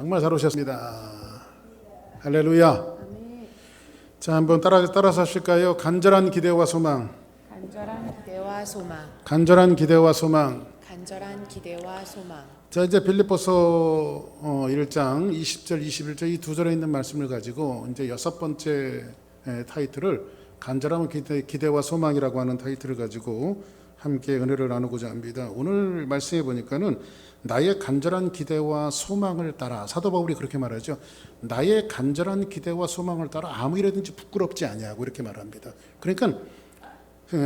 정말 잘 오셨습니다. 할렐루야. 자, 한번 따라서 하실까요? 간절한 기대와 소망. 간절한 기대와 소망. 간절한 기대와 소망. 간절한 기대와 소망. 자, 이제 빌립보서 1장 20절 21절 이 두 절에 있는 말씀을 가지고 이제 여섯 번째 타이틀을 간절한 기대와 소망이라고 하는 타이틀을 가지고 함께 은혜를 나누고자 합니다. 오늘 말씀해 보니까는 나의 간절한 기대와 소망을 따라, 사도 바울이 그렇게 말하죠. 나의 간절한 기대와 소망을 따라 아무 일이든지 부끄럽지 아니하고 이렇게 말합니다. 그러니까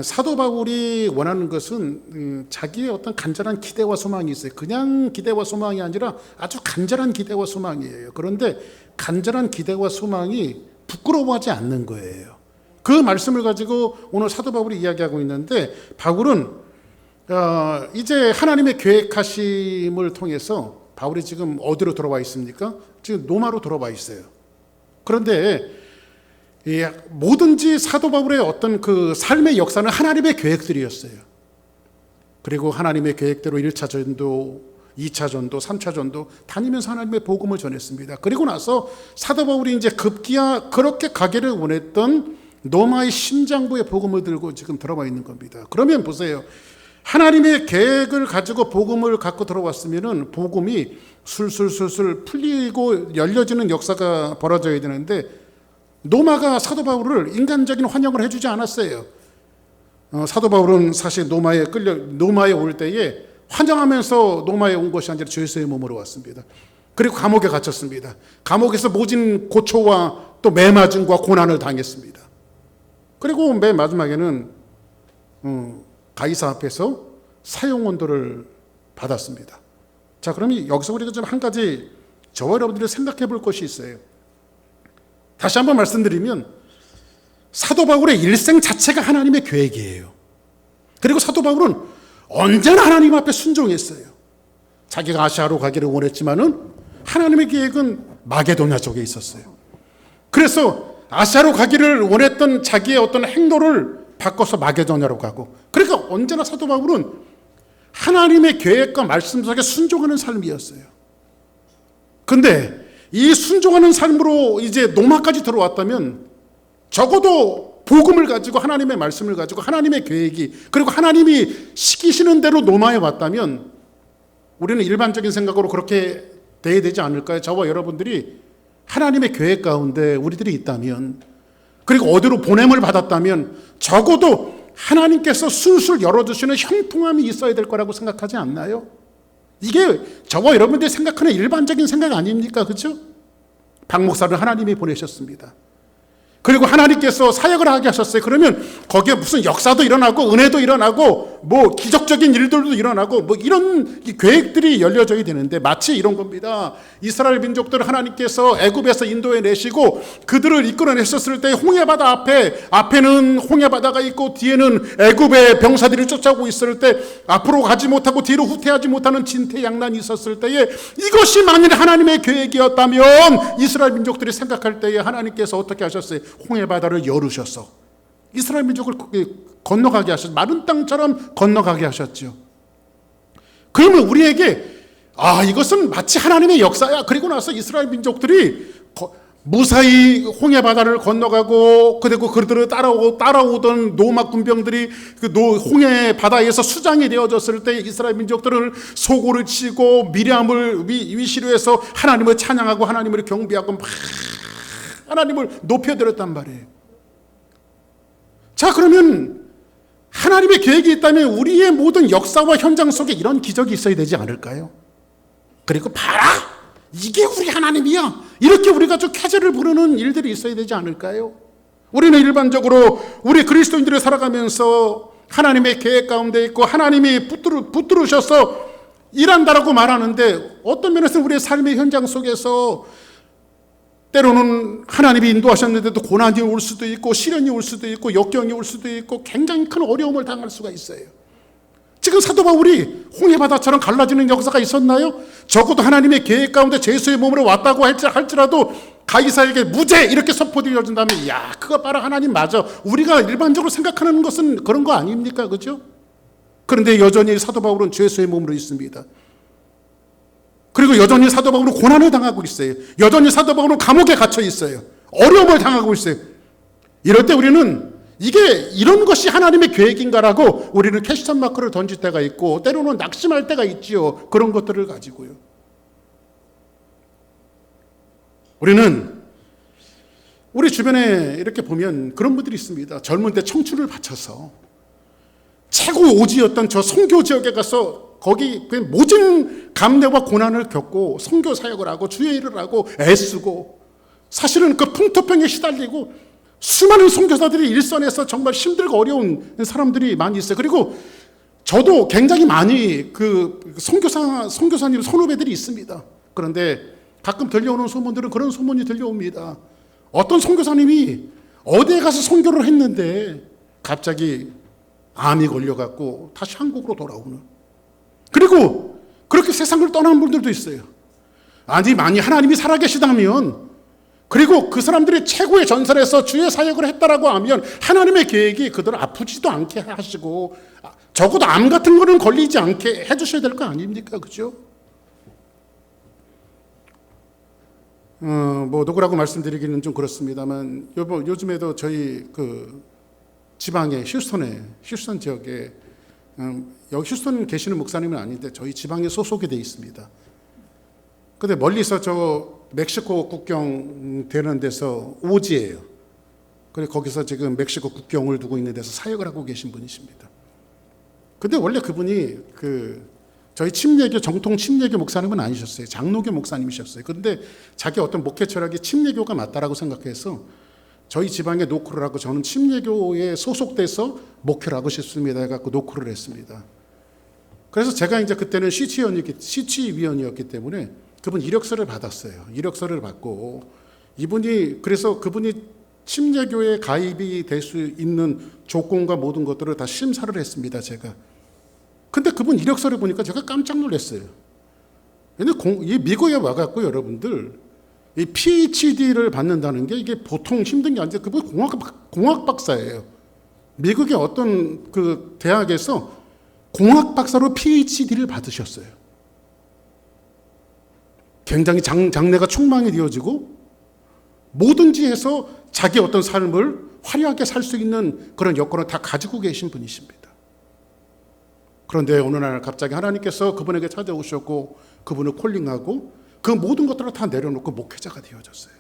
사도 바울이 원하는 것은 자기의 어떤 간절한 기대와 소망이 있어요. 그냥 기대와 소망이 아니라 아주 간절한 기대와 소망이에요. 그런데 간절한 기대와 소망이 부끄러워하지 않는 거예요. 그 말씀을 가지고 오늘 사도 바울이 이야기하고 있는데, 바울은 이제 하나님의 계획하심을 통해서 바울이 지금 어디로 돌아와 있습니까? 지금 로마로 돌아와 있어요. 그런데 뭐든지 사도 바울의 어떤 그 삶의 역사는 하나님의 계획들이었어요. 그리고 하나님의 계획대로 1차 전도, 2차 전도, 3차 전도 다니면서 하나님의 복음을 전했습니다. 그리고 나서 사도 바울이 이제 급기야 그렇게 가기를 원했던 로마의 심장부의 복음을 들고 지금 들어와 있는 겁니다. 그러면 보세요. 하나님의 계획을 가지고 복음을 갖고 들어왔으면은 복음이 술술술술 풀리고 열려지는 역사가 벌어져야 되는데, 로마가 사도 바울을 인간적인 환영을 해주지 않았어요. 사도 바울은 사실 로마에 올 때에 환영하면서 로마에 온 것이 아니라 죄수의 몸으로 왔습니다. 그리고 감옥에 갇혔습니다. 감옥에서 모진 고초와 또 매맞음과 고난을 당했습니다. 그리고 맨 마지막에는 가이사 앞에서 사형원도를 받았습니다. 자, 그러면 여기서 우리가 좀 한 가지 저와 여러분들이 생각해 볼 것이 있어요. 다시 한번 말씀드리면 사도 바울의 일생 자체가 하나님의 계획이에요. 그리고 사도 바울은 언제나 하나님 앞에 순종했어요. 자기가 아시아로 가기를 원했지만은 하나님의 계획은 마게도냐 쪽에 있었어요. 그래서 아시아로 가기를 원했던 자기의 어떤 행로를 바꿔서 마게도냐로 가고, 그러니까 언제나 사도 바울은 하나님의 계획과 말씀 속에 순종하는 삶이었어요. 근데 이 순종하는 삶으로 이제 로마까지 들어왔다면 적어도 복음을 가지고, 하나님의 말씀을 가지고, 하나님의 계획이, 그리고 하나님이 시키시는 대로 로마에 왔다면 우리는 일반적인 생각으로 그렇게 돼야 되지 않을까요? 저와 여러분들이 하나님의 계획 가운데 우리들이 있다면, 그리고 어디로 보냄을 받았다면 적어도 하나님께서 술술 열어주시는 형통함이 있어야 될 거라고 생각하지 않나요? 이게 저와 여러분들이 생각하는 일반적인 생각 아닙니까? 그렇죠? 박 목사를 하나님이 보내셨습니다. 그리고 하나님께서 사역을 하게 하셨어요. 그러면 거기에 무슨 역사도 일어나고 은혜도 일어나고 뭐 기적적인 일들도 일어나고 뭐 이런 계획들이 열려져야 되는데, 마치 이런 겁니다. 이스라엘 민족들을 하나님께서 애굽에서 인도해 내시고 그들을 이끌어내셨을 때 홍해바다 앞에는 홍해바다가 있고 뒤에는 애굽의 병사들이 쫓아오고 있을 때, 앞으로 가지 못하고 뒤로 후퇴하지 못하는 진퇴양난이 있었을 때에, 이것이 만일 하나님의 계획이었다면 이스라엘 민족들이 생각할 때에 하나님께서 어떻게 하셨어요? 홍해바다를 열으셔서 이스라엘 민족을 건너가게 하셨죠. 마른 땅처럼 건너가게 하셨죠. 그러면 우리에게 이것은 마치 하나님의 역사야. 그리고 나서 이스라엘 민족들이 무사히 홍해바다를 건너가고, 그리고 그들을 따라오던 로마 군병들이 그 홍해바다에서 수장이 되어졌을 때 이스라엘 민족들을 소고를 치고 미리암을 위시로 해서 하나님을 찬양하고 하나님을 경배하고 막 하나님을 높여드렸단 말이에요. 자, 그러면 하나님의 계획이 있다면 우리의 모든 역사와 현장 속에 이런 기적이 있어야 되지 않을까요? 그리고 봐라! 이게 우리 하나님이야! 이렇게 우리가 좀 쾌재를 부르는 일들이 있어야 되지 않을까요? 우리는 일반적으로 우리 그리스도인들이 살아가면서 하나님의 계획 가운데 있고 하나님이 붙들으셔서 일한다라고 말하는데, 어떤 면에서는 우리의 삶의 현장 속에서 때로는 하나님이 인도하셨는데도 고난이 올 수도 있고 시련이 올 수도 있고 역경이 올 수도 있고 굉장히 큰 어려움을 당할 수가 있어요. 지금 사도 바울이 홍해바다처럼 갈라지는 역사가 있었나요? 적어도 하나님의 계획 가운데 죄수의 몸으로 왔다고 할지라도 가이사에게 무죄 이렇게 선포되어진다면, 야, 그거 봐라, 하나님 맞아. 우리가 일반적으로 생각하는 것은 그런 거 아닙니까? 그죠? 그런데 여전히 사도 바울은 죄수의 몸으로 있습니다. 그리고 여전히 사도 바울은 고난을 당하고 있어요. 여전히 사도 바울은 감옥에 갇혀 있어요. 어려움을 당하고 있어요. 이럴 때 우리는 이게 이런 것이 하나님의 계획인가라고 우리는 퀘스천 마크를 던질 때가 있고 때로는 낙심할 때가 있지요. 그런 것들을 가지고요. 우리는 우리 주변에 이렇게 보면 그런 분들이 있습니다. 젊은 때 청춘을 바쳐서 최고 오지였던 저 선교 지역에 가서 거기 모진 감내와 고난을 겪고 선교 사역을 하고 주의 일을 하고 애쓰고 사실은 그 풍토병에 시달리고 수많은 선교사들이 일선에서 정말 힘들고 어려운 사람들이 많이 있어요. 그리고 저도 굉장히 많이 그 선교사님 선후배들이 있습니다. 그런데 가끔 들려오는 소문들은 그런 소문이 들려옵니다. 어떤 선교사님이 어디에 가서 선교를 했는데 갑자기 암이 걸려갖고 다시 한국으로 돌아오는. 그리고 그렇게 세상을 떠나는 분들도 있어요. 아니 만약 하나님이 살아계시다면 그리고 그 사람들이 최고의 전설에서 주의 사역을 했다라고 하면 하나님의 계획이 그들을 아프지도 않게 하시고 적어도 암 같은 거는 걸리지 않게 해주셔야 될 거 아닙니까? 그죠? 뭐 누구라고 말씀드리기는 좀 그렇습니다만 요즘에도 저희 그 지방에 휴스턴 지역에 여기 휴스턴 계시는 목사님은 아닌데 저희 지방에 소속이 돼 있습니다. 근데 멀리서 저 멕시코 국경 되는 데서 오지예요. 그리고 거기서 지금 멕시코 국경을 두고 있는 데서 사역을 하고 계신 분이십니다. 근데 원래 그분이 그 저희 정통 침례교 목사님은 아니셨어요. 장로교 목사님이셨어요. 그런데 자기 어떤 목회 철학이 침례교가 맞다라고 생각해서 저희 지방에 노크를 하고 저는 침례교에 소속돼서 목회를 하고 싶습니다 해갖고 노크를 했습니다. 그래서 제가 이제 그때는 시치위원이었기 때문에 그분 이력서를 받았어요. 이력서를 받고 그래서 그분이 침례교에 가입이 될 수 있는 조건과 모든 것들을 다 심사를 했습니다. 제가. 근데 그분 이력서를 보니까 제가 깜짝 놀랐어요. 근데 이 미국에 와갖고 여러분들 이 PhD를 받는다는 게 이게 보통 힘든 게 아니라 그분 공학 박사예요. 미국의 어떤 그 대학에서 공학 박사로 PhD를 받으셨어요. 굉장히 장래가 촉망이 되어지고 뭐든지 해서 자기 어떤 삶을 화려하게 살 수 있는 그런 여건을 다 가지고 계신 분이십니다. 그런데 어느 날 갑자기 하나님께서 그분에게 찾아오셨고 그분을 콜링하고 그 모든 것들을 다 내려놓고 목회자가 되어졌어요.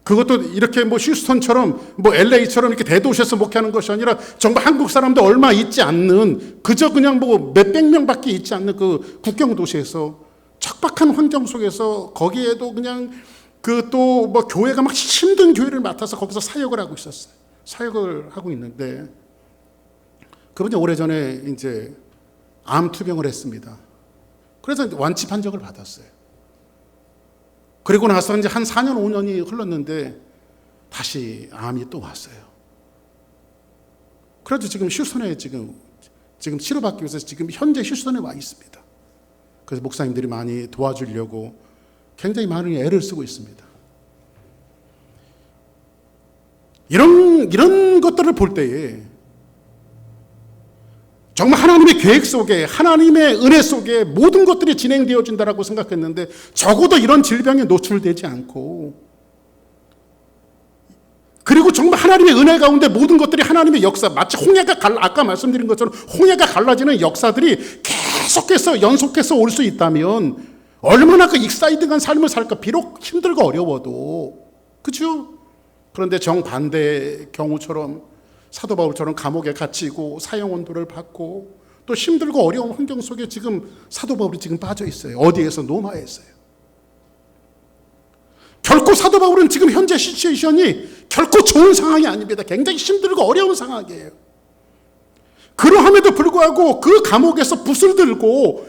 그것도 이렇게 뭐 휴스턴처럼 뭐 LA처럼 이렇게 대도시에서 목회하는 것이 아니라 정말 한국 사람도 얼마 있지 않는 그저 그냥 뭐 몇백 명밖에 있지 않는 그 국경 도시에서 척박한 환경 속에서 거기에도 그냥 그 또 뭐 교회가 막 힘든 교회를 맡아서 거기서 사역을 하고 있었어요. 사역을 하고 있는데 그분이 오래전에 이제 암 투병을 했습니다. 그래서 완치 판정을 받았어요. 그리고 나서 이제 한 4년 5년이 흘렀는데 다시 암이 또 왔어요. 그래도 지금 휴스턴에 지금 치료받기 위해서 지금 현재 휴스턴에 와 있습니다. 그래서 목사님들이 많이 도와주려고 굉장히 많은 애를 쓰고 있습니다. 이런 것들을 볼 때에 정말 하나님의 계획 속에 하나님의 은혜 속에 모든 것들이 진행되어진다라고 생각했는데 적어도 이런 질병에 노출되지 않고 그리고 정말 하나님의 은혜 가운데 모든 것들이 하나님의 역사 마치 아까 말씀드린 것처럼 홍해가 갈라지는 역사들이 계속해서 연속해서 올 수 있다면 얼마나 그 익사이딩한 삶을 살까. 비록 힘들고 어려워도 그렇죠. 그런데 정반대의 경우처럼 사도 바울처럼 감옥에 갇히고 사형원도를 받고 또 힘들고 어려운 환경 속에 지금 사도 바울이 지금 빠져 있어요. 어디에서? 노마에 있어요. 결코 사도 바울은 지금 현재 시츄에이션이 결코 좋은 상황이 아닙니다. 굉장히 힘들고 어려운 상황이에요. 그러함에도 불구하고 그 감옥에서 붓을 들고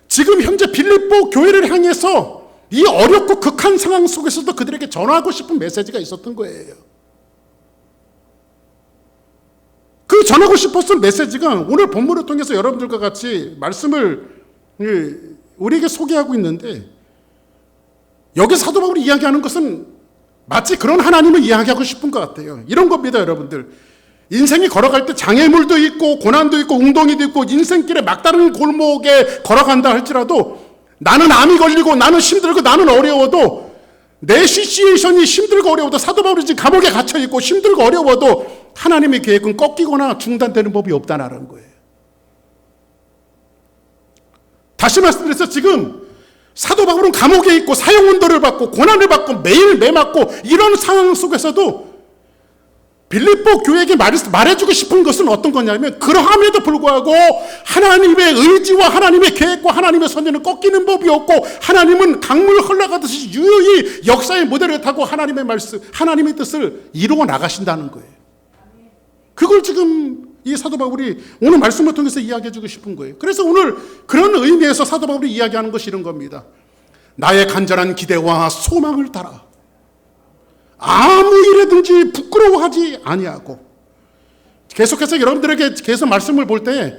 지금 현재 빌립보 교회를 향해서 이 어렵고 극한 상황 속에서도 그들에게 전하고 싶은 메시지가 있었던 거예요. 그 전하고 싶었던 메시지가 오늘 본문을 통해서 여러분들과 같이 말씀을 우리에게 소개하고 있는데 여기 사도 바울이 이야기하는 것은 마치 그런 하나님을 이야기하고 싶은 것 같아요. 이런 겁니다, 여러분들. 인생이 걸어갈 때 장애물도 있고 고난도 있고 웅덩이도 있고 인생길에 막다른 골목에 걸어간다 할지라도 나는 암이 걸리고 나는 힘들고 나는 어려워도 내 시츄에이션이 힘들고 어려워도 사도 바울이 지금 감옥에 갇혀 있고 힘들고 어려워도 하나님의 계획은 꺾이거나 중단되는 법이 없다는 거예요. 다시 말씀드려서 지금 사도 바울은 감옥에 있고 사형운동을 받고 고난을 받고 매일 매맞고 이런 상황 속에서도 빌립보 교회에게 말해주고 싶은 것은 어떤 거냐면 그러함에도 불구하고 하나님의 의지와 하나님의 계획과 하나님의 선언은 꺾이는 법이 없고 하나님은 강물 흘러가듯이 유유히 역사의 무대를 타고 하나님의 말씀, 하나님의 뜻을 이루어 나가신다는 거예요. 그걸 지금 이 사도 바울이 오늘 말씀을 통해서 이야기해주고 싶은 거예요. 그래서 오늘 그런 의미에서 사도 바울이 이야기하는 것이 이런 겁니다. 나의 간절한 기대와 소망을 따라 아무 일에든지 부끄러워하지 아니하고, 계속해서 여러분들에게 계속 말씀을 볼 때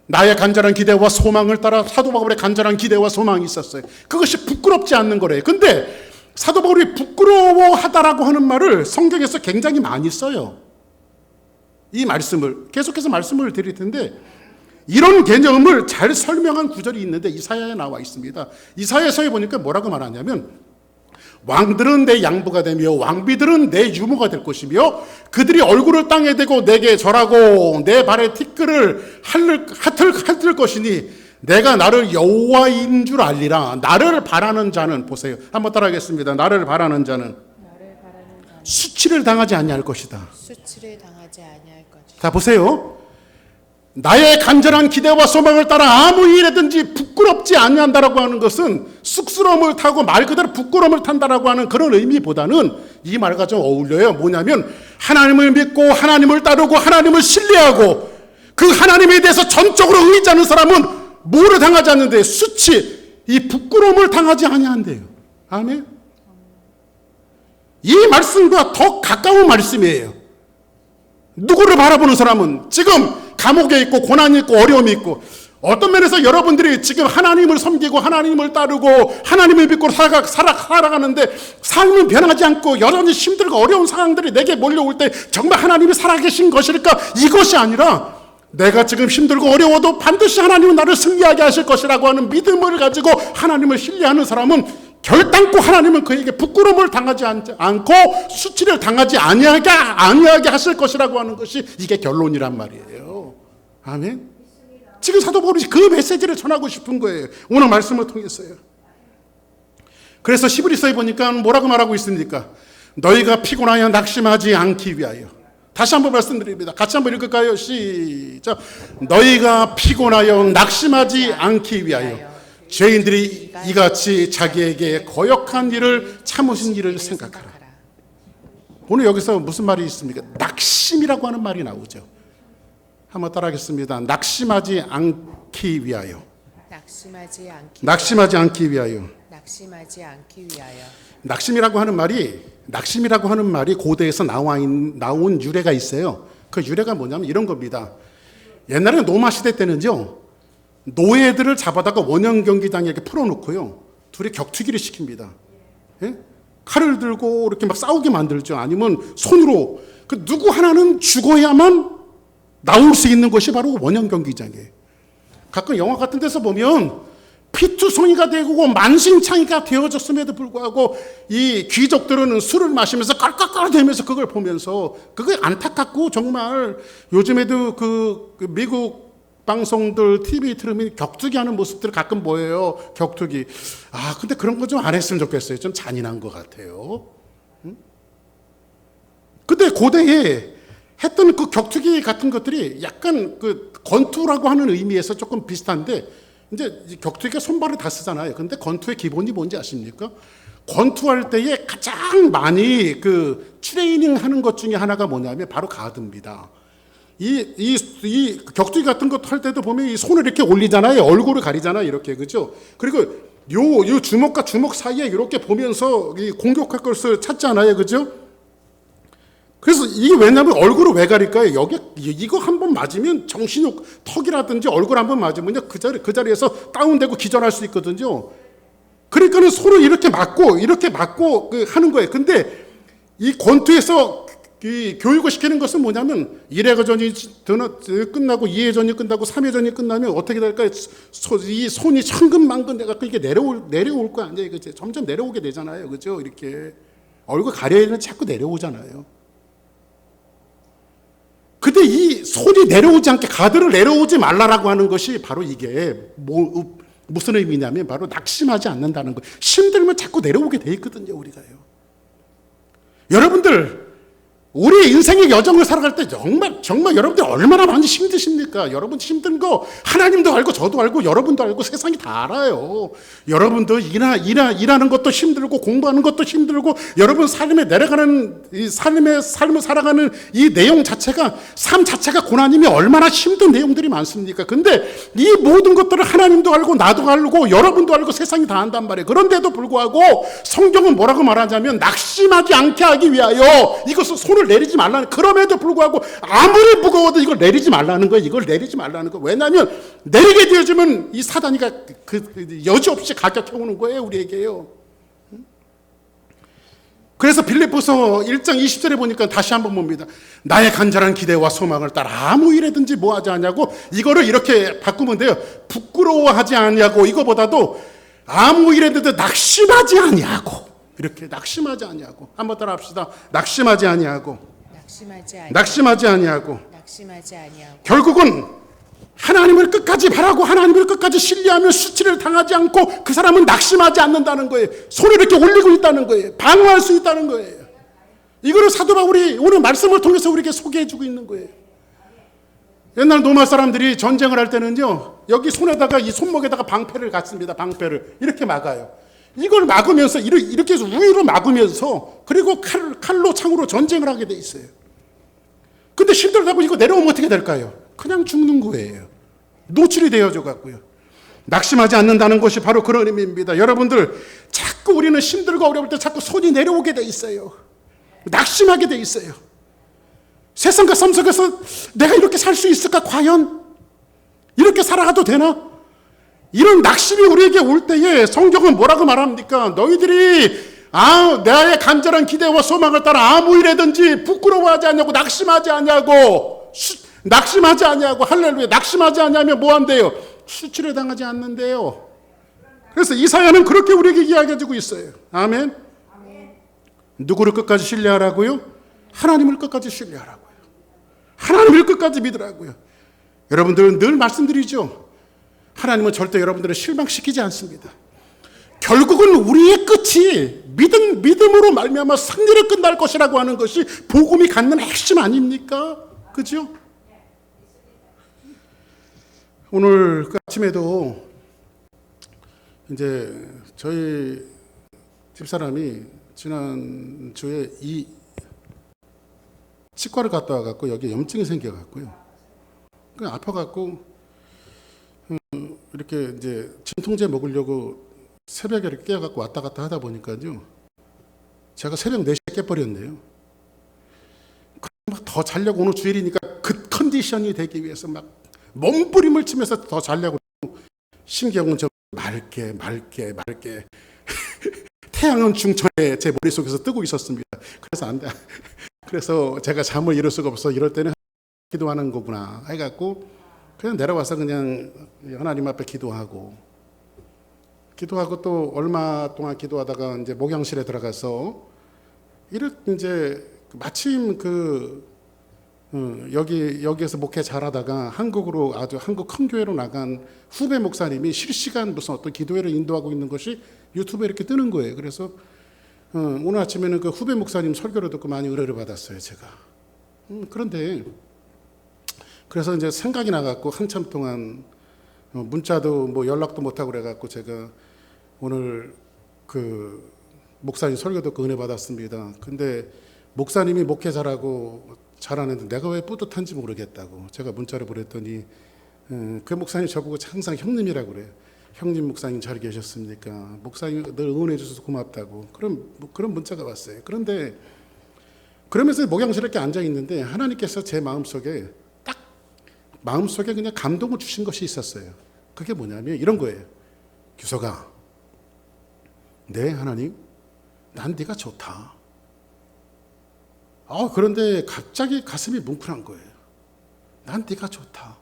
나의 간절한 기대와 소망을 따라 사도 바울의 간절한 기대와 소망이 있었어요. 그것이 부끄럽지 않는 거래요. 근데 사도 바울이 부끄러워하다라고 하는 말을 성경에서 굉장히 많이 써요. 이 말씀을 계속해서 말씀을 드릴 텐데 이런 개념을 잘 설명한 구절이 있는데 이사야에 나와 있습니다. 이사야서에 보니까 뭐라고 말하냐면 왕들은 내 양부가 되며 왕비들은 내 유모가 될 것이며 그들이 얼굴을 땅에 대고 내게 절하고 내 발에 티끌을 핥을 것이니 내가 나를 여호와인 줄 알리라. 나를 바라는 자는, 보세요, 한번 따라하겠습니다. 나를 바라는 자는 수치를 당하지 아니할 것이다. 수치를 당하지 아니할 것이다. 자, 보세요. 나의 간절한 기대와 소망을 따라 아무 일에든지 부끄럽지 아니한다라고 하는 것은 쑥스러움을 타고 말 그대로 부끄러움을 탄다라고 하는 그런 의미보다는 이 말과 좀 어울려요. 뭐냐면 하나님을 믿고 하나님을 따르고 하나님을 신뢰하고 그 하나님에 대해서 전적으로 의지하는 사람은 뭐를 당하지 않는데 수치, 이 부끄러움을 당하지 아니한대요. 아멘. 이 말씀과 더 가까운 말씀이에요. 누구를 바라보는 사람은 지금 감옥에 있고 고난이 있고 어려움이 있고, 어떤 면에서 여러분들이 지금 하나님을 섬기고 하나님을 따르고 하나님을 믿고 살아가는데 삶은 변하지 않고 여전히 힘들고 어려운 상황들이 내게 몰려올 때 정말 하나님이 살아계신 것일까? 이것이 아니라 내가 지금 힘들고 어려워도 반드시 하나님은 나를 승리하게 하실 것이라고 하는 믿음을 가지고 하나님을 신뢰하는 사람은 결단코 하나님은 그에게 부끄러움을 당하지 않고 수치를 당하지 아니하게 하실 것이라고 하는 것이 이게 결론이란 말이에요. 아멘. 지금 사도 바울이 그 메시지를 전하고 싶은 거예요. 오늘 말씀을 통해서요. 그래서 히브리서에 보니까 뭐라고 말하고 있습니까? 너희가 피곤하여 낙심하지 않기 위하여. 다시 한번 말씀드립니다. 같이 한번 읽을까요? 시작. 너희가 피곤하여 낙심하지 않기 위하여 죄인들이 이같이 자기에게 거역한 일을 참으신 일을 생각하라. 오늘 여기서 무슨 말이 있습니까? 낙심이라고 하는 말이 나오죠. 한번 따라하겠습니다. 낙심하지 않기 위하여. 낙심하지 않기 위하여. 낙심이라고 하는 말이 고대에서 나온 유래가 있어요. 그 유래가 뭐냐면 이런 겁니다. 옛날에 로마 시대 때는요, 노예들을 잡아다가 원형 경기장에 이렇게 풀어놓고요, 둘이 격투기를 시킵니다. 예? 칼을 들고 이렇게 막 싸우게 만들죠. 아니면 손으로. 그 누구 하나는 죽어야만 나올 수 있는 것이 바로 원형 경기장이에요. 가끔 영화 같은 데서 보면 피투성이가 되고 만신창이가 되어졌음에도 불구하고 이 귀족들은 술을 마시면서 깔깔깔대면서 그걸 보면서 그게 안타깝고, 정말 요즘에도 그 미국 방송들 TV 틀으면 격투기 하는 모습들을 가끔 보여요. 격투기. 근데 그런 거 좀 안 했으면 좋겠어요. 좀 잔인한 것 같아요. 근데 고대에 했던 그 격투기 같은 것들이 약간 그 권투라고 하는 의미에서 조금 비슷한데, 이제 격투기가 손발을 다 쓰잖아요. 근데 권투의 기본이 뭔지 아십니까? 권투할 때에 가장 많이 그 트레이닝 하는 것 중에 하나가 뭐냐면 바로 가드입니다. 이 격투기 같은 것 할 때도 보면 이 손을 이렇게 올리잖아요. 얼굴을 가리잖아요. 이렇게, 그죠? 그리고 요 주먹과 주먹 사이에 이렇게 보면서 이 공격할 것을 찾잖아요. 그죠? 그래서 이게 왜냐면 얼굴을 왜 가릴까요? 여기 이거 한번 맞으면 정신욕 턱이라든지 얼굴 한번 맞으면 그 자리에서 다운되고 기절할 수 있거든요. 그러니까는 손을 이렇게 맞고 하는 거예요. 근데 이 권투에서 이 교육을 시키는 것은 뭐냐면 1회전이 끝나고 2회전이 끝나고 3회전이 끝나면 어떻게 될까요? 이 손이 천근만근 돼갖고 이게 내려올 거 아니에요. 그죠? 점점 내려오게 되잖아요. 그죠? 이렇게 얼굴 가려야 되는 자꾸 내려오잖아요. 근데 이 손이 내려오지 않게 가드를 내려오지 말라라고 하는 것이 바로 이게 무슨 의미냐면 바로 낙심하지 않는다는 거. 힘들면 자꾸 내려오게 돼 있거든요, 우리가요. 여러분들 우리 인생의 여정을 살아갈 때 정말 여러분들 얼마나 많이 힘드십니까? 여러분 힘든 거 하나님도 알고 저도 알고 여러분도 알고 세상이 다 알아요. 여러분도 일하는 것도 힘들고 공부하는 것도 힘들고 여러분 삶에 내려가는 이 삶을 살아가는 이 내용 자체가 삶 자체가 고난이면 얼마나 힘든 내용들이 많습니까? 근데 이 모든 것들을 하나님도 알고 나도 알고 여러분도 알고 세상이 다 안단 말이에요. 그런데도 불구하고 성경은 뭐라고 말하자면 낙심하지 않게 하기 위하여 이것을 손을 내리지 말라는, 그럼에도 불구하고 아무리 무거워도 이걸 내리지 말라는 거예요. 이걸 내리지 말라는 거예요. 왜냐하면 내리게 되어지면 이 사단이가 그 여지없이 가격해 오는 거예요, 우리에게요. 그래서 빌립보서 1장 20절에 보니까 다시 한번 봅니다. 나의 간절한 기대와 소망을 따라 아무 일에든지 뭐 하지 않냐고, 이거를 이렇게 바꾸면 돼요. 부끄러워하지 않냐고, 이거보다도 아무 일에든지 낙심하지 않냐고. 이렇게 낙심하지 아니하고. 한번 따라 합시다. 낙심하지 아니하고. 낙심하지 아니하고. 결국은 하나님을 끝까지 바라고 하나님을 끝까지 신뢰하며 수치를 당하지 않고 그 사람은 낙심하지 않는다는 거예요. 손을 이렇게 올리고 있다는 거예요. 방어할 수 있다는 거예요. 이거를 사도 바울이 오늘 말씀을 통해서 우리에게 소개해주고 있는 거예요. 옛날 로마 사람들이 전쟁을 할 때는요, 여기 손에다가 이 손목에다가 방패를 갖습니다. 방패를 이렇게 막아요. 이걸 막으면서 이렇게 해서 우위로 막으면서 그리고 칼로 창으로 전쟁을 하게 돼 있어요. 근데 힘들다고 이거 내려오면 어떻게 될까요? 그냥 죽는 거예요. 노출이 되어져 갖고요. 낙심하지 않는다는 것이 바로 그런 의미입니다. 여러분들 자꾸 우리는 힘들고 어려울 때 자꾸 손이 내려오게 돼 있어요. 낙심하게 돼 있어요. 세상과 삶 속에서 내가 이렇게 살 수 있을까? 과연 이렇게 살아가도 되나? 이런 낙심이 우리에게 올 때에 성경은 뭐라고 말합니까? 너희들이 나의 간절한 기대와 소망을 따라 아무 일에든지 부끄러워하지 않냐고, 낙심하지 않냐고, 낙심하지 않냐고. 할렐루야. 낙심하지 않냐면 뭐 한대요? 수치를 당하지 않는데요. 그래서 이사야는 그렇게 우리에게 이야기해주고 있어요. 아멘. 누구를 끝까지 신뢰하라고요? 하나님을 끝까지 신뢰하라고요. 하나님을 끝까지 믿으라고요. 여러분들은 늘 말씀드리죠. 하나님은 절대 여러분들을 실망시키지 않습니다. 결국은 우리의 끝이 믿음으로 말미암아 승리를 끝날 것이라고 하는 것이 복음이 갖는 핵심 아닙니까? 그죠? 오늘 그 아침에도 이제 저희 집사람이 지난주에 이 치과를 갔다 와갖고 여기에 염증이 생겨갖고요. 그냥 아파갖고 이렇게 이제 진통제 먹으려고 새벽에 이렇게 깨어갖고 왔다 갔다 하다 보니까요, 제가 새벽 4시에 깨버렸네요. 막 더 자려고, 오늘 주일이니까 그 컨디션이 되기 위해서 막 몸부림을 치면서 더 자려고, 심경은 좀 맑게 태양은 중천에 제 머릿속에서 뜨고 있었습니다. 그래서 안 돼. 그래서 제가 잠을 이룰 수가 없어. 이럴 때는 기도하는 거구나 해갖고 그냥 내려와서 그냥 하나님 앞에 기도하고 또 얼마 동안 기도하다가 이제 목양실에 들어가서 이제 마침 여기에서 목회 잘하다가 한국으로 아주 한국 큰 교회로 나간 후배 목사님이 실시간 무슨 어떤 기도회를 인도하고 있는 것이 유튜브에 이렇게 뜨는 거예요. 그래서 오늘 아침에는 그 후배 목사님 설교를 듣고 많이 은혜를 받았어요, 제가. 그런데 그래서 이제 생각이 나갖고 한참 동안 문자도 뭐 연락도 못하고 그래갖고 제가 오늘 그 목사님 설교 듣고 은혜 받았습니다. 근데 목사님이 목회 잘하는데 내가 왜 뿌듯한지 모르겠다고 제가 문자를 보냈더니 그 목사님 저보고 항상 형님이라고 그래요. 형님 목사님 잘 계셨습니까? 목사님 늘 응원해 주셔서 고맙다고. 그런 문자가 왔어요. 그런데 그러면서 목양실에 이렇게 앉아 있는데 하나님께서 제 마음속에 그냥 감동을 주신 것이 있었어요. 그게 뭐냐면 이런 거예요. 규석아, 네 하나님, 난 네가 좋다. 그런데 갑자기 가슴이 뭉클한 거예요. 난 네가 좋다.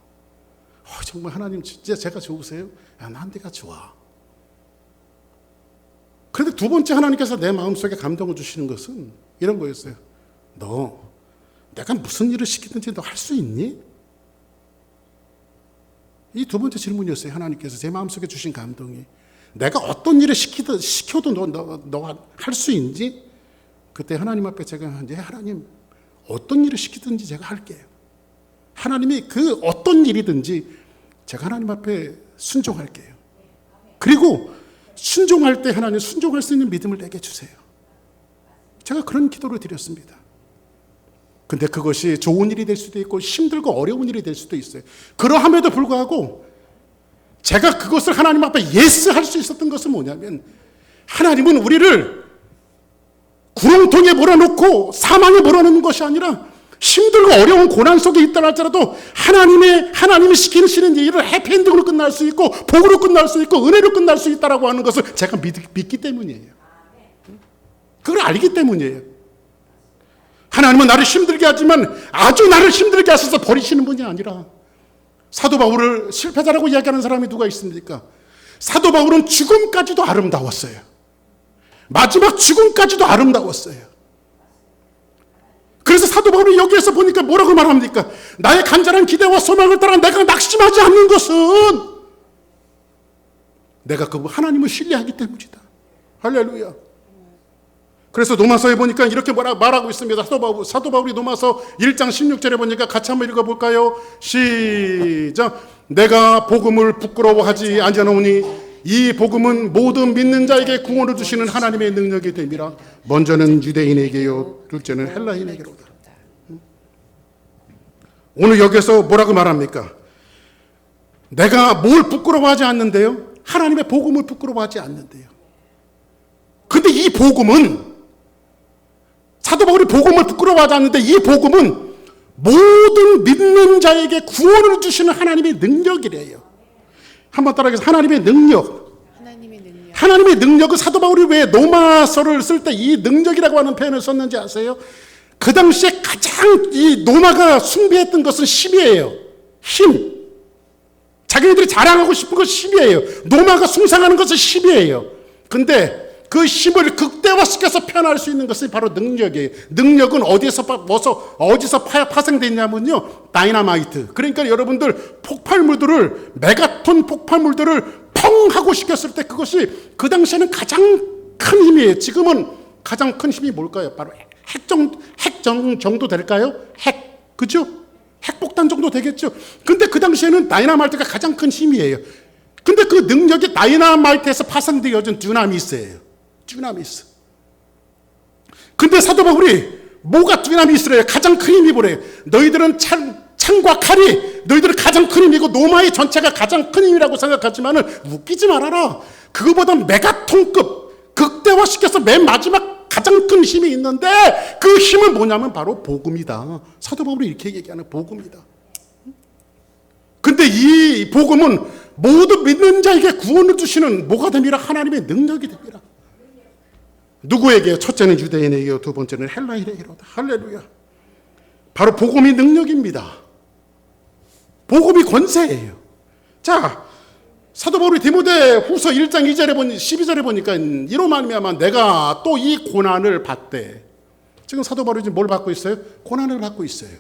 정말 하나님 진짜 제가 좋으세요? 난 네가 좋아. 그런데 두 번째 하나님께서 내 마음속에 감동을 주시는 것은 이런 거였어요. 너 내가 무슨 일을 시키든지 너 할 수 있니? 이 두 번째 질문이었어요. 하나님께서 제 마음속에 주신 감동이. 내가 어떤 일을 시켜도 너 할 수 있니? 그때 하나님 앞에 제가 네 하나님 어떤 일을 시키든지 제가 할게요. 하나님이 그 어떤 일이든지 제가 하나님 앞에 순종할게요. 그리고 순종할 때 하나님 순종할 수 있는 믿음을 내게 주세요. 제가 그런 기도를 드렸습니다. 근데 그것이 좋은 일이 될 수도 있고 힘들고 어려운 일이 될 수도 있어요. 그러함에도 불구하고 제가 그것을 하나님 앞에 예스 할 수 있었던 것은 뭐냐면 하나님은 우리를 구렁텅이에 몰아놓고 사망에 몰아넣는 것이 아니라 힘들고 어려운 고난 속에 있다 할지라도 하나님이 시키시는 일을 해피엔딩으로 끝날 수 있고 복으로 끝날 수 있고 은혜로 끝날 수 있다라고 하는 것을 제가 믿기 때문이에요. 그걸 알기 때문이에요. 하나님은 나를 힘들게 하지만 아주 나를 힘들게 하셔서 버리시는 분이 아니라 사도 바울을 실패자라고 이야기하는 사람이 누가 있습니까? 사도 바울은 죽음까지도 아름다웠어요. 마지막 죽음까지도 아름다웠어요. 그래서 사도 바울이 여기에서 보니까 뭐라고 말합니까? 나의 간절한 기대와 소망을 따라 내가 낙심하지 않는 것은 내가 그 하나님을 신뢰하기 때문이다. 할렐루야. 그래서 로마서에 보니까 이렇게 말하고 있습니다. 사도 바울이 로마서 1장 16절에 보니까 같이 한번 읽어볼까요? 시작. 내가 복음을 부끄러워하지 아니하노니 이 복음은 모든 믿는 자에게 구원을 주시는 하나님의 능력이 됨이라. 먼저는 유대인에게요 둘째는 헬라인에게로다. 오늘 여기서 뭐라고 말합니까? 내가 뭘 부끄러워하지 않는데요? 하나님의 복음을 부끄러워하지 않는데요. 근데 이 복음은 사도 바울이 복음을 부끄러워하지 않는데 이 복음은 모든 믿는 자에게 구원을 주시는 하나님의 능력이래요. 한번 따라해서 하나님의 능력. 하나님의 능력은 사도 바울이 왜 로마서를 쓸 때 이 능력이라고 하는 표현을 썼는지 아세요? 그 당시에 가장 이 로마가 숭배했던 것은 힘이에요. 힘. 자기네들이 자랑하고 싶은 것이 힘이에요. 로마가 숭상하는 것은 힘이에요. 근데 그 힘을 극대화시켜서 표현할 수 있는 것이 바로 능력이에요. 능력은 어디서 파생됐냐면요. 다이너마이트. 그러니까 여러분들 폭발물들을 메가톤 폭발물들을 펑 하고 시켰을 때 그것이 그 당시에는 가장 큰 힘이에요. 지금은 가장 큰 힘이 뭘까요? 바로 핵 정도 될까요? 핵. 그죠? 핵폭탄 정도 되겠죠. 근데 그 당시에는 다이너마이트가 가장 큰 힘이에요. 근데 그 능력이 다이너마이트에서 파생되어진 듀나미스예요. 듀나미스. 근데 사도 바울이 뭐가 듀나미스래요? 가장 큰 힘이 뭐래요? 너희들은 창과 칼이 너희들은 가장 큰 힘이고 로마의 전체가 가장 큰 힘이라고 생각하지만은 웃기지 말아라. 그거보다 메가톤급 극대화시켜서 맨 마지막 가장 큰 힘이 있는데 그 힘은 뭐냐면 바로 복음이다. 사도 바울이 이렇게 얘기하는 복음이다. 근데 이 복음은 모두 믿는 자에게 구원을 주시는 뭐가 됩니다? 하나님의 능력이 됩니다. 누구에게? 첫째는 유대인에게요, 두 번째는 헬라인에게로다. 할렐루야. 바로 복음이 능력입니다. 복음이 권세예요. 자, 사도 바울이 디모데 후서 1장 12절에 보니까 이로 말미암아 내가 또 이 고난을 받되. 지금 사도 바울이 지금 뭘 받고 있어요? 고난을 받고 있어요.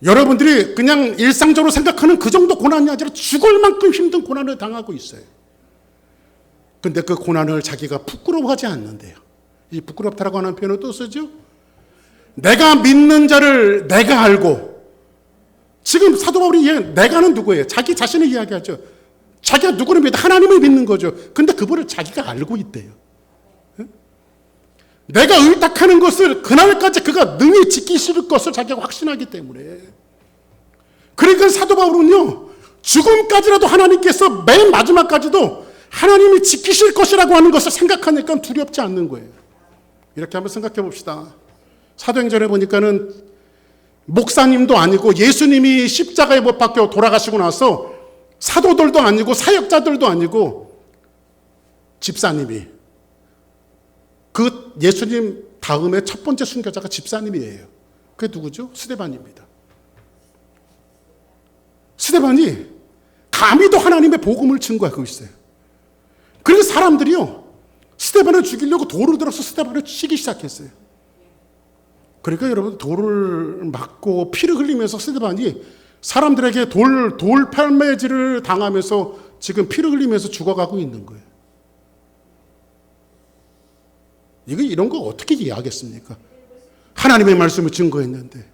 여러분들이 그냥 일상적으로 생각하는 그 정도 고난이 아니라 죽을 만큼 힘든 고난을 당하고 있어요. 근데 그 고난을 자기가 부끄러워하지 않는데요. 이 부끄럽다라고 하는 표현을 또 쓰죠. 내가 믿는 자를 내가 알고. 지금 사도 바울이 내가는 누구예요? 자기 자신을 이야기하죠. 자기가 누구를 믿어? 하나님을 믿는 거죠. 근데 그분을 자기가 알고 있대요. 내가 의탁하는 것을 그날까지 그가 능히 지키실 것을 자기가 확신하기 때문에. 그러니까 사도 바울은요, 죽음까지라도 하나님께서 맨 마지막까지도 하나님이 지키실 것이라고 하는 것을 생각하니까 두렵지 않는 거예요. 이렇게 한번 생각해 봅시다. 사도행전에 보니까는 목사님도 아니고 예수님이 십자가에 못 박혀 돌아가시고 나서 사도들도 아니고 사역자들도 아니고 집사님이 그 예수님 다음에 첫 번째 순교자가 집사님이에요. 그게 누구죠? 스데반입니다. 스데반이 감히도 하나님의 복음을 증거하고 있어요. 그래서 사람들이요, 스데반을 죽이려고 돌을 들어서 스데반을 치기 시작했어요. 그러니까 여러분, 돌을 맞고 피를 흘리면서 스데반이 사람들에게 돌 팔매질을 당하면서 지금 피를 흘리면서 죽어가고 있는 거예요. 이런 거 어떻게 이해하겠습니까? 하나님의 말씀을 증거했는데,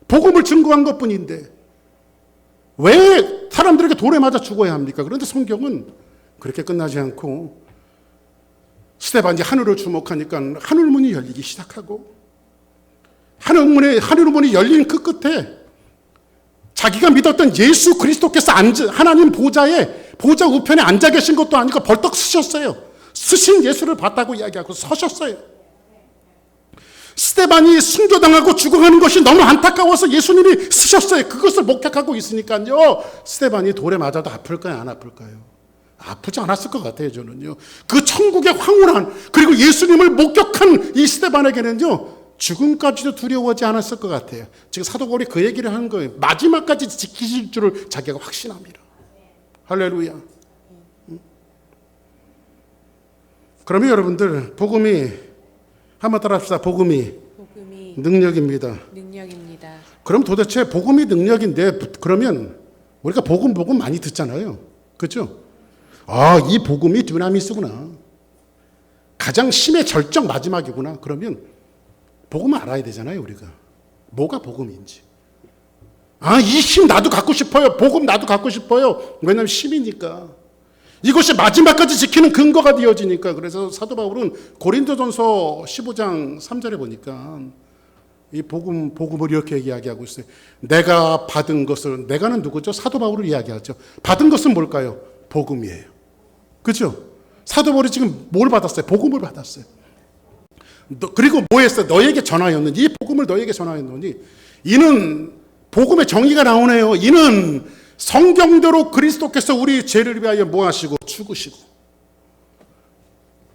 복음을 증거한 것뿐인데 왜 사람들에게 돌에 맞아 죽어야 합니까? 그런데 성경은 그렇게 끝나지 않고 스데반이 하늘을 주목하니까 하늘문이 열리기 시작하고, 하늘문이 열린 그 끝에 자기가 믿었던 예수 그리스도께서 하나님 보좌 우편에 앉아 계신 것도 아니고 벌떡 서셨어요. 쓰신 예수를 봤다고 이야기하고 서셨어요. 스데반이 순교당하고 죽어가는 것이 너무 안타까워서 예수님이 쓰셨어요. 그것을 목격하고 있으니까요, 스데반이 돌에 맞아도 아플까요, 안 아플까요? 아프지 않았을 것 같아요, 저는요. 그 천국의 황홀한, 그리고 예수님을 목격한 이 스데반에게는요, 죽음까지도 두려워하지 않았을 것 같아요. 지금 사도 바울이 그 얘기를 하는 거예요. 마지막까지 지키실 줄을 자기가 확신합니다. 할렐루야. 그러면 여러분들, 복음이, 한번 따라합시다. 복음이 능력입니다. 능력입니다. 그럼 도대체 복음이 능력인데, 그러면 우리가 복음 많이 듣잖아요. 그렇죠? 이 복음이 dynamis구나. 가장 심의 절정 마지막이구나. 그러면 복음을 알아야 되잖아요, 우리가. 뭐가 복음인지. 이 힘 나도 갖고 싶어요. 복음 나도 갖고 싶어요. 왜냐하면 힘이니까. 이것이 마지막까지 지키는 근거가 되어지니까. 그래서 사도 바울은 고린도전서 15장 3절에 보니까 이 복음을 이렇게 이야기하고 있어요. 내가 받은 것을, 내가는 누구죠? 사도 바울을 이야기하죠. 받은 것은 뭘까요? 복음이에요. 그렇죠? 사도 바울이 지금 뭘 받았어요? 복음을 받았어요. 그리고 뭐 했어요? 너에게 전하였느니, 이 복음을 너에게 전하였느니, 이는 복음의 정의가 나오네요. 이는 성경대로 그리스도께서 우리 죄를 위하여 뭐 하시고? 죽으시고.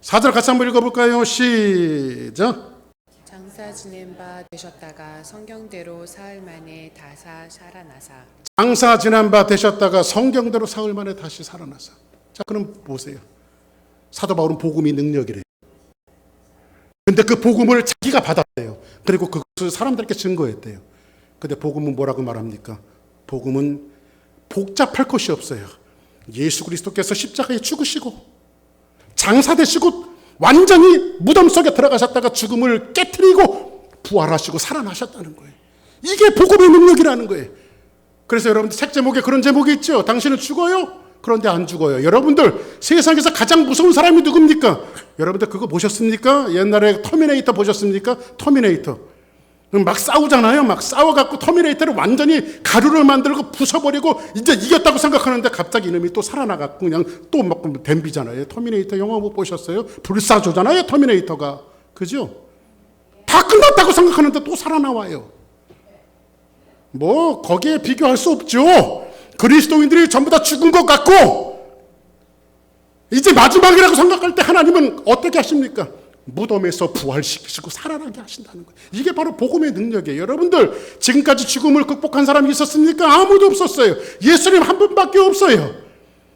4절 같이 한번 읽어볼까요? 시작. 장사 지낸 바 되셨다가 성경대로 사흘 만에 다사 살아나사. 장사 지난 바 되셨다가 성경대로 사흘 만에 다시 살아나사. 자, 그럼 보세요. 사도 바울은 복음이 능력이래요. 근데 그 복음을 자기가 받았대요. 그리고 그것을 사람들에게 증거했대요. 근데 복음은 뭐라고 말합니까? 복음은 복잡할 것이 없어요. 예수 그리스도께서 십자가에 죽으시고 장사되시고 완전히 무덤 속에 들어가셨다가 죽음을 깨트리고 부활하시고 살아나셨다는 거예요. 이게 복음의 능력이라는 거예요. 그래서 여러분들 책 제목에 그런 제목이 있죠. 당신은 죽어요? 그런데 안 죽어요. 여러분들, 세상에서 가장 무서운 사람이 누굽니까? 여러분들 그거 보셨습니까? 옛날에 터미네이터 보셨습니까? 터미네이터. 막 싸우잖아요. 막 싸워갖고 터미네이터를 완전히 가루를 만들고 부숴버리고 이제 이겼다고 생각하는데 갑자기 이놈이 또 살아나갖고 그냥 또 막 덤비잖아요. 터미네이터 영화 못 보셨어요? 불사조잖아요, 터미네이터가. 그죠? 다 끝났다고 생각하는데 또 살아나와요. 뭐 거기에 비교할 수 없죠. 그리스도인들이 전부 다 죽은 것 같고 이제 마지막이라고 생각할 때 하나님은 어떻게 하십니까? 무덤에서 부활시키시고 살아나게 하신다는 거예요. 이게 바로 복음의 능력이에요. 여러분들, 지금까지 죽음을 극복한 사람이 있었습니까? 아무도 없었어요. 예수님 한 분밖에 없어요.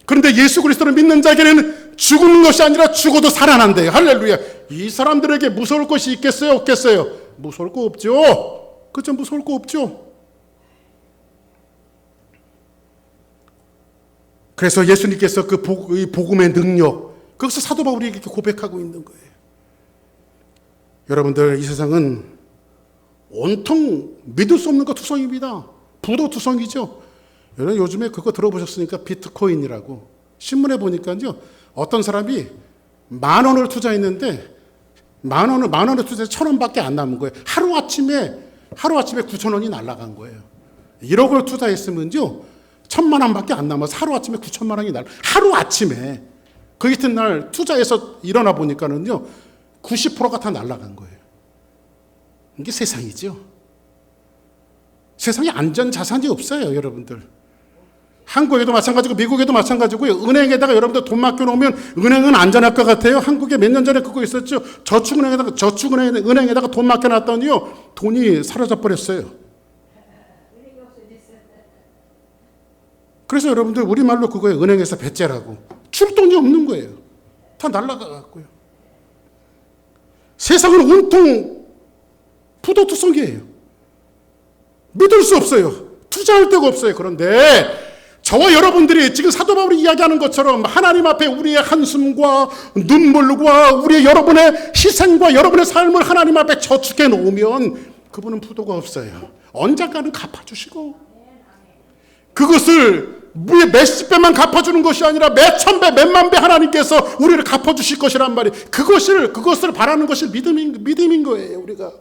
그런데 예수 그리스도를 믿는 자에게는 죽는 것이 아니라 죽어도 살아난대요. 할렐루야. 이 사람들에게 무서울 것이 있겠어요? 없겠어요? 무서울 거 없죠. 그렇죠? 무서울 거 없죠. 그래서 예수님께서 그 복음의 능력, 그것을 사도 바울이 이렇게 고백하고 있는 거예요. 여러분들, 이 세상은 온통 믿을 수 없는 것 투성입니다. 부도 투성이죠. 여러분 요즘에 그거 들어보셨으니까 비트코인이라고 신문에 보니까요, 어떤 사람이 10,000원을 투자했는데 만 원을 투자해서 1,000원밖에 안 남은 거예요. 하루 아침에 9,000원이 날아간 거예요. 1억을 투자했으면요 1,000만 원밖에 안 남아서 하루 아침에 9천만 원이 하루 아침에 그 이튿날 투자해서 일어나 보니까는요 90%가 다 날아간 거예요. 이게 세상이죠. 세상에 안전 자산이 없어요, 여러분들. 한국에도 마찬가지고 미국에도 마찬가지고요. 은행에다가 여러분들 돈 맡겨놓으면 은행은 안전할 것 같아요. 한국에 몇 년 전에 그거 있었죠. 저축은행에다가 돈 맡겨놨더니요. 돈이 사라져 버렸어요. 그래서 여러분들 우리말로 그거에 은행에서 배째라고. 줄 돈이 없는 거예요. 다 날라가고요. 세상은 온통 부도투성이에요. 믿을 수 없어요. 투자할 데가 없어요. 그런데 저와 여러분들이 지금 사도 바울이 이야기하는 것처럼 하나님 앞에 우리의 한숨과 눈물과 우리의 여러분의 희생과 여러분의 삶을 하나님 앞에 저축해 놓으면 그분은 부도가 없어요. 언젠가는 갚아주시고 그것을 몇십 배만 갚아주는 것이 아니라 몇천 배, 몇만 배 하나님께서 우리를 갚아주실 것이란 말이에요. 그것을 바라는 것이 믿음인 거예요. 우리가.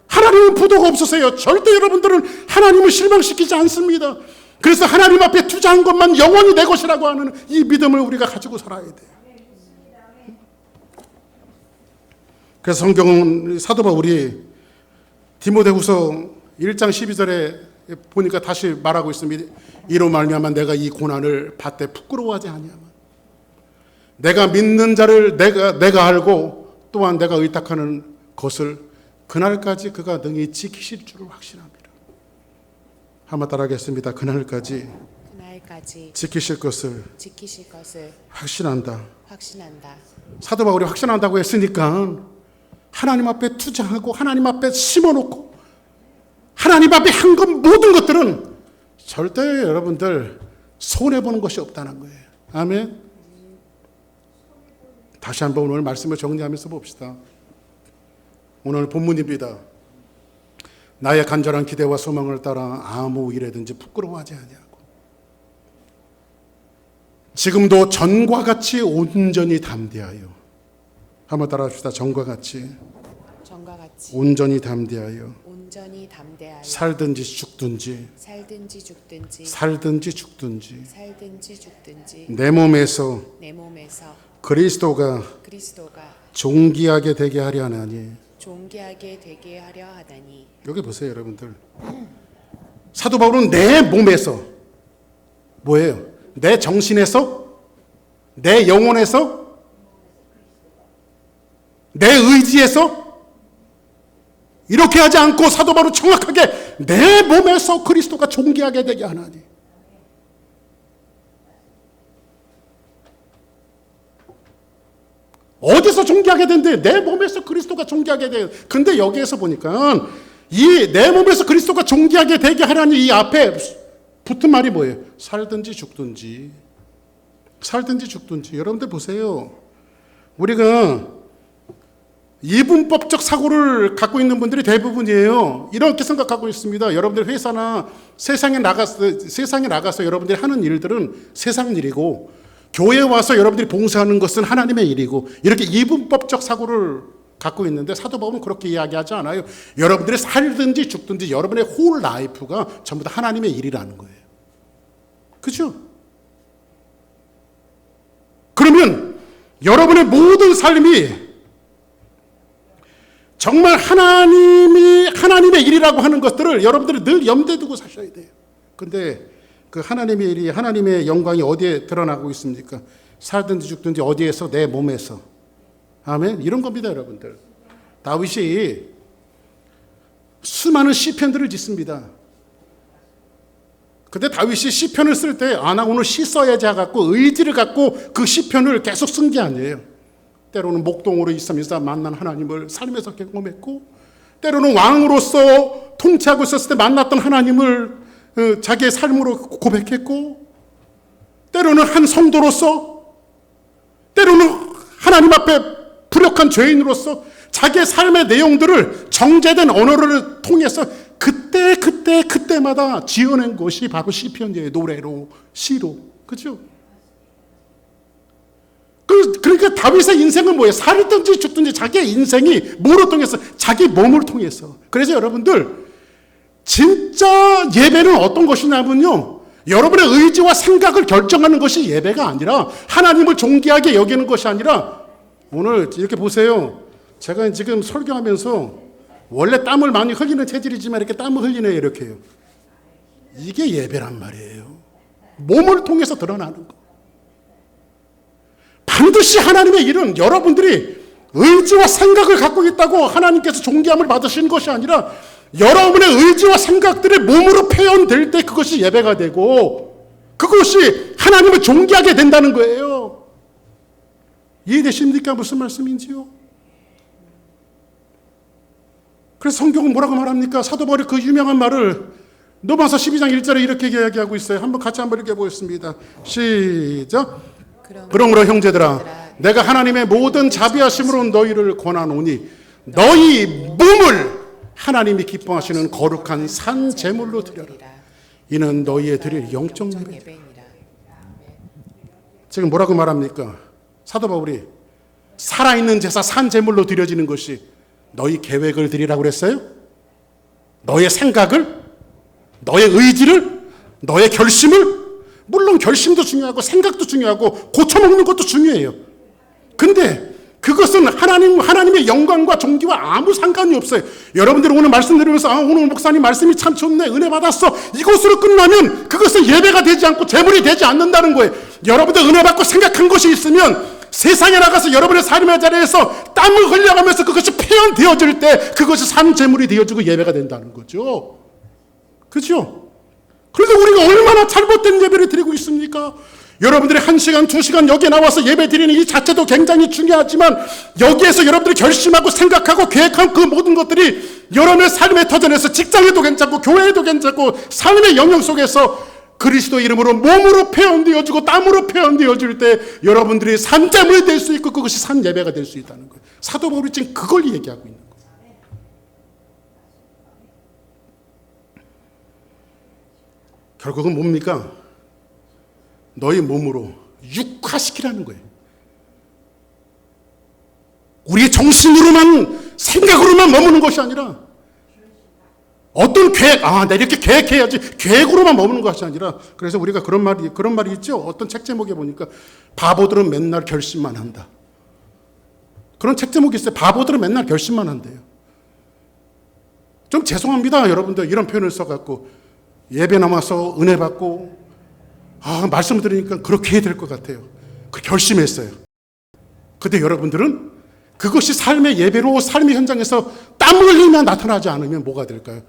하나님은 부도가 없으세요. 절대 여러분들은 하나님을 실망시키지 않습니다. 그래서 하나님 앞에 투자한 것만 영원히 내 것이라고 하는 이 믿음을 우리가 가지고 살아야 돼요. 그래서 성경은 사도 바울이 디모데후서 1장 12절에 보니까 다시 말하고 있습니다. 이로 말미암아 내가 이 고난을 받되 부끄러워하지 아니하면 내가 믿는 자를 내가 알고 또한 내가 의탁하는 것을 그날까지 그가 능히 지키실 줄을 확신합니다. 한번 따라하겠습니다. 그날까지 지키실 것을 확신한다. 사도 바울이 확신한다고 했으니까 하나님 앞에 투자하고 하나님 앞에 심어놓고 하나님 앞에 한 것 모든 것들은 절대 여러분들 손해보는 것이 없다는 거예요. 아멘. 다시 한번 오늘 말씀을 정리하면서 봅시다. 오늘 본문입니다. 나의 간절한 기대와 소망을 따라 아무 일에든지 부끄러워하지 아니하고 지금도 전과 같이 온전히 담대하여 한번 따라합시다. 전과 같이 온전히 담대하여 살든지 죽든지 내 몸에서 그리스도가 존귀하게 되게 하려 하나니 여기 보세요 여러분들. 사도 바울은 내 몸에서 뭐예요? 내 정신에서 내 영혼에서 내 의지에서 이렇게 하지 않고 사도 바울은 정확하게 내 몸에서 그리스도가 존귀하게 되게 하나니 어디서 존귀하게 된대? 내 몸에서 그리스도가 존귀하게 돼. 근데 여기에서 보니까 이 내 몸에서 그리스도가 존귀하게 되게 하라는 이 앞에 붙은 말이 뭐예요? 살든지 죽든지. 여러분들 보세요. 우리가 이분법적 사고를 갖고 있는 분들이 대부분이에요. 이렇게 생각하고 있습니다. 여러분들 회사나 세상에 나가서 여러분들이 하는 일들은 세상 일이고 교회에 와서 여러분들이 봉사하는 것은 하나님의 일이고 이렇게 이분법적 사고를 갖고 있는데 사도 바울은 그렇게 이야기하지 않아요. 여러분들이 살든지 죽든지 여러분의 홀 라이프가 전부 다 하나님의 일이라는 거예요. 그렇죠? 그러면 여러분의 모든 삶이 정말 하나님의 일이라고 하는 것들을 여러분들이 늘 염두에 두고 사셔야 돼요. 근데 그 하나님의 일이 하나님의 영광이 어디에 드러나고 있습니까? 살든지 죽든지 어디에서? 내 몸에서. 아멘. 이런 겁니다, 여러분들. 다윗이 수많은 시편들을 짓습니다. 근데 다윗이 시편을 쓸 때 나 오늘 시 써야지 하고 의지를 갖고 그 시편을 계속 쓴 게 아니에요. 때로는 목동으로 일삼일사 만난 하나님을 삶에서 경험했고 때로는 왕으로서 통치하고 있었을 때 만났던 하나님을 자기의 삶으로 고백했고 때로는 한 성도로서 때로는 하나님 앞에 불역한 죄인으로서 자기의 삶의 내용들을 정제된 언어를 통해서 그때마다 지어낸 것이 바로 시편이에요. 노래로 시로. 그렇죠? 그러니까 다윗의 인생은 뭐예요? 살든지 죽든지 자기의 인생이 뭐로 통해서? 자기 몸을 통해서. 그래서 여러분들 진짜 예배는 어떤 것이냐면요, 여러분의 의지와 생각을 결정하는 것이 예배가 아니라 하나님을 존귀하게 여기는 것이 아니라 오늘 이렇게 보세요. 제가 지금 설교하면서 원래 땀을 많이 흘리는 체질이지만 이렇게 땀을 흘리네요. 이렇게요. 이게 예배란 말이에요. 몸을 통해서 드러나는 거. 반드시 하나님의 일은 여러분들이 의지와 생각을 갖고 있다고 하나님께서 존귀함을 받으시는 것이 아니라 여러분의 의지와 생각들이 몸으로 표현될 때 그것이 예배가 되고 그것이 하나님을 존귀하게 된다는 거예요. 이해되십니까? 무슨 말씀인지요? 그래서 성경은 뭐라고 말합니까? 사도 바울이 그 유명한 말을 로마서 12장 1절에 이렇게 이야기하고 있어요. 같이 한번 읽어보겠습니다. 시작. 그러므로 형제들아 내가 하나님의 모든 자비하심으로 너희를 권하노니 너희 몸을 하나님이 기뻐하시는 거룩한 산 제물로 드려라. 이는 너희의 드릴 영적 예배니라. 지금 뭐라고 말합니까? 사도 바울이 살아있는 제사 산 제물로 드려지는 것이 너희 계획을 드리라고 그랬어요? 너의 생각을? 너의 의지를? 너의 결심을? 물론 결심도 중요하고 생각도 중요하고 고쳐먹는 것도 중요해요. 근데 그것은 하나님의 영광과 존귀와 아무 상관이 없어요. 여러분들이 오늘 말씀 들으면서 오늘 목사님 말씀이 참 좋네, 은혜 받았어, 이것으로 끝나면 그것은 예배가 되지 않고 제물이 되지 않는다는 거예요. 여러분들 은혜 받고 생각한 것이 있으면 세상에 나가서 여러분의 삶의 자리에서 땀을 흘려가면서 그것이 표현되어질 때 그것이 산 제물이 되어지고 예배가 된다는 거죠. 그렇죠? 그런데 우리가 얼마나 잘못된 예배를 드리고 있습니까? 여러분들이 1시간, 2시간 여기에 나와서 예배 드리는 이 자체도 굉장히 중요하지만 여기에서 여러분들이 결심하고 생각하고 계획한 그 모든 것들이 여러분의 삶의 터전에서 직장에도 괜찮고 교회에도 괜찮고 삶의 영역 속에서 그리스도 이름으로 몸으로 표현되어지고 땀으로 표현되어질 때 여러분들이 산제물이 될 수 있고 그것이 산 예배가 될 수 있다는 거예요. 사도 바울이 지금 그걸 얘기하고 있는 거예요. 결국은 뭡니까? 너희 몸으로 육화시키라는 거예요. 우리의 정신으로만 생각으로만 머무는 것이 아니라 어떤 계획, 내가 이렇게 계획해야지 계획으로만 머무는 것이 아니라 그래서 우리가 그런 말이 있죠. 어떤 책 제목에 보니까 바보들은 맨날 결심만 한다. 그런 책 제목이 있어요. 바보들은 맨날 결심만 한대요. 좀 죄송합니다. 여러분들 이런 표현을 써갖고 예배 남아서 은혜 받고 말씀을 들으니까 그렇게 해야 될 것 같아요. 그 결심했어요. 근데 여러분들은 그것이 삶의 예배로 삶의 현장에서 땀 흘리며 나타나지 않으면 뭐가 될까요?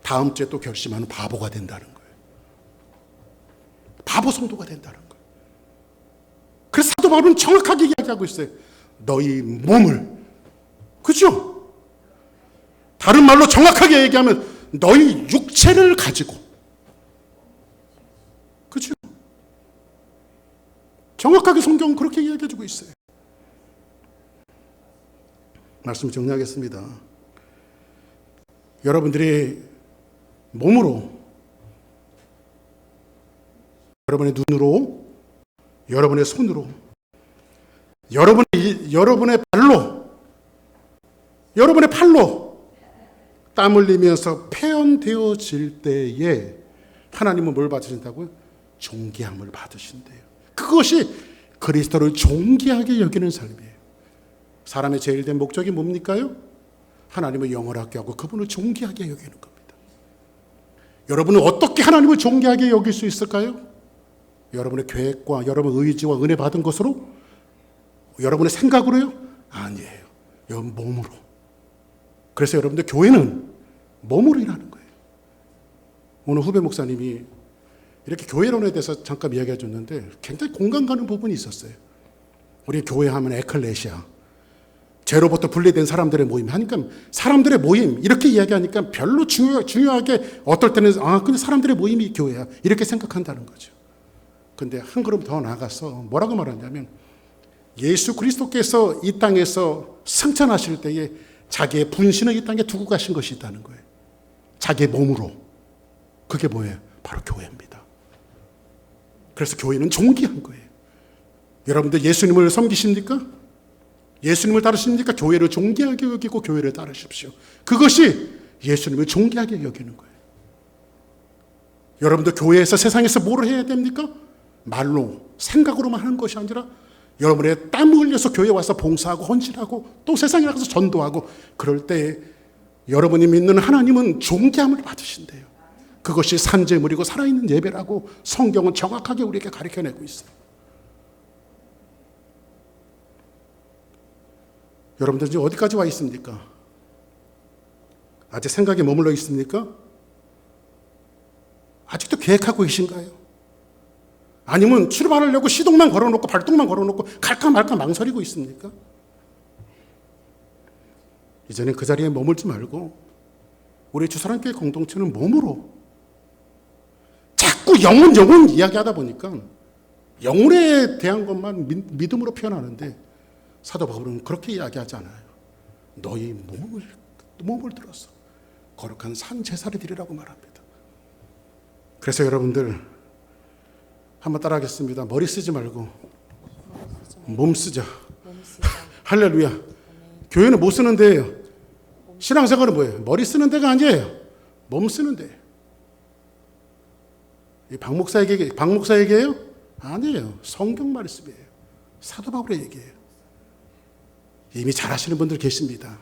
다음 주에 또 결심하는 바보가 된다는 거예요. 바보 성도가 된다는 거예요. 그래서 사도 바울은 정확하게 이야기하고 있어요. 너희 몸을, 그죠? 다른 말로 정확하게 얘기하면 너희 육체를 가지고, 그죠? 정확하게 성경은 그렇게 이야기해주고 있어요. 말씀 정리하겠습니다. 여러분들이 몸으로, 여러분의 눈으로, 여러분의 손으로, 여러분의 팔로 땀 흘리면서 표현되어질 때에 하나님은 뭘 받으신다고요? 존귀함을 받으신대요. 그것이 그리스도를 존귀하게 여기는 삶이에요. 사람의 제일 된 목적이 뭡니까요? 하나님을 영원하게 하고 그분을 존귀하게 여기는 겁니다. 여러분은 어떻게 하나님을 존귀하게 여길 수 있을까요? 여러분의 계획과 여러분의 의지와 은혜 받은 것으로? 여러분의 생각으로요? 아니에요. 여러분 몸으로. 그래서 여러분들 교회는 몸으로 일하는 거예요. 오늘 후배 목사님이 이렇게 교회론에 대해서 잠깐 이야기해 줬는데 굉장히 공감 가는 부분이 있었어요. 우리 교회 하면 에클레시아, 죄로부터 분리된 사람들의 모임 하니까 사람들의 모임 이렇게 이야기하니까 별로 중요하게 어떨 때는 근데 사람들의 모임이 교회야 이렇게 생각한다는 거죠. 근데 한 걸음 더 나아가서 뭐라고 말하냐면 예수 그리스도께서 이 땅에서 승천하실 때에 자기의 분신을 이 땅에 두고 가신 것이 있다는 거예요. 자기의 몸으로. 그게 뭐예요? 바로 교회입니다. 그래서 교회는 존귀한 거예요. 여러분들 예수님을 섬기십니까? 예수님을 따르십니까? 교회를 존귀하게 여기고 교회를 따르십시오. 그것이 예수님을 존귀하게 여기는 거예요. 여러분들 교회에서 세상에서 뭘 해야 됩니까? 말로 생각으로만 하는 것이 아니라 여러분의 땀 흘려서 교회에 와서 봉사하고 헌신하고 또 세상에 나가서 전도하고 그럴 때 여러분이 믿는 하나님은 존귀함을 받으신대요. 그것이 산재물이고 살아있는 예배라고 성경은 정확하게 우리에게 가르쳐내고 있어요. 여러분들 지금 어디까지 와 있습니까? 아직 생각에 머물러 있습니까? 아직도 계획하고 계신가요? 아니면 출발하려고 시동만 걸어놓고 발동만 걸어놓고 갈까 말까 망설이고 있습니까? 이제는 그 자리에 머물지 말고 우리 주사랑교회 공동체는 몸으로 자꾸 영혼 이야기하다 보니까 영혼에 대한 것만 믿음으로 표현하는데 사도 바울은 그렇게 이야기하지 않아요. 너희 몸을 들어서 거룩한 산 제사를 드리라고 말합니다. 그래서 여러분들 한번 따라하겠습니다. 머리 쓰지 말고 몸 쓰자. 할렐루야. 교회는 못 쓰는 데예요. 신앙생활은 뭐예요? 머리 쓰는 데가 아니에요. 몸 쓰는 데예요. 박 목사에게요? 아니에요. 성경 말씀이에요. 사도 바울의 얘기예요. 이미 잘하시는 분들 계십니다.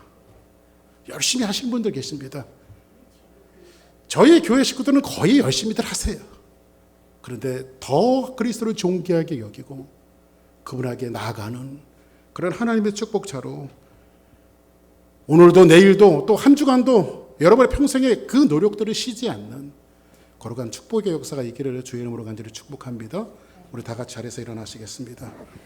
열심히 하시는 분들 계십니다. 저희 교회 식구들은 거의 열심히들 하세요. 그런데 더 그리스도를 존귀하게 여기고 그분에게 나아가는 그런 하나님의 축복자로 오늘도 내일도 또 한 주간도 여러분의 평생에 그 노력들을 쉬지 않는 거룩한 축복의 역사가 있기를 주의 이름으로 간절히 축복합니다. 우리 다 같이 자리에서 일어나시겠습니다.